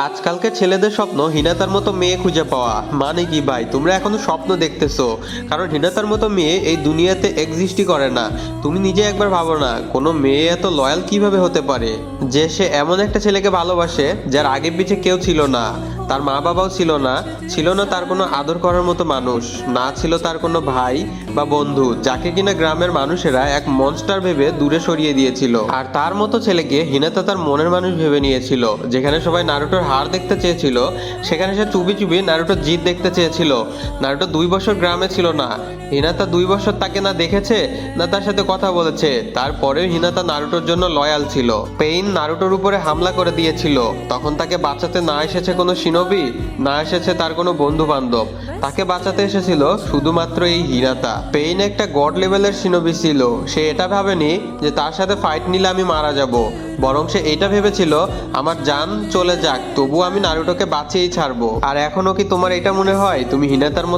আজকালকার ছেলেদের স্বপ্ন হিনাতার মতো মেয়ে খুঁজে পাওয়া। মানে কি ভাই, তোমরা এখনো স্বপ্ন দেখতেছো? কারণ হিনাতার মতো মেয়ে এই দুনিয়াতে এক্সিস্টই করে না। তুমি নিজে একবার ভাবো না, কোনো মেয়ে এত লয়াল কিভাবে হতে পারে যে সে এমন একটা ছেলেকে ভালোবাসে যার আগে পিছে কেউ ছিল না, তার মা বাবাও ছিল না, ছিল না তার কোনো আদর করার মতো মানুষ, না ছিল তার কোনো ভাই বা বন্ধু, যাকে কিনা গ্রামের মানুষেরা এক মনস্টার ভেবে দূরে সরিয়ে দিয়েছিল। আর তার মতো ছেলেকে হিনাতা তার মনের মানুষ ভেবে নিয়েছিল। যেখানে সবাই নারুটোর হার দেখতে চেয়েছিল, সেখানে সে চুপি চুপি নারুটোর জিত দেখতে চেয়েছিল। নারুটো 2 বছর গ্রামে ছিল না, হিনাতা 2 বছর তাকে না দেখেছে না তার সাথে কথা বলেছে। তারপরেও হিনাতা নারুটোর জন্য লয়াল ছিল। পেইন নারুটোর উপরে হামলা করে দিয়েছিল, তখন তাকে বাঁচাতে না এসেছে কোনো শিনোবি, না এসেছে তার কোনো বন্ধু বান্ধব, তাকে বাঁচাতে এসেছিল শুধুমাত্র এই হিনাতা। পেইন একটা গড লেভেলের শিনোবি ছিল। সে এটা ভাবেনি যে তার সাথে ফাইট নিলে আমি মারা যাব, বরং সে এটা ভেবেছিল আমার জান চলে যাক তবু আমি নারুটোকে বাঁচিয়েই ছাড়বো। আর এখনো কি তোমার এটা মনে হয় তুমি হিনাতার মতো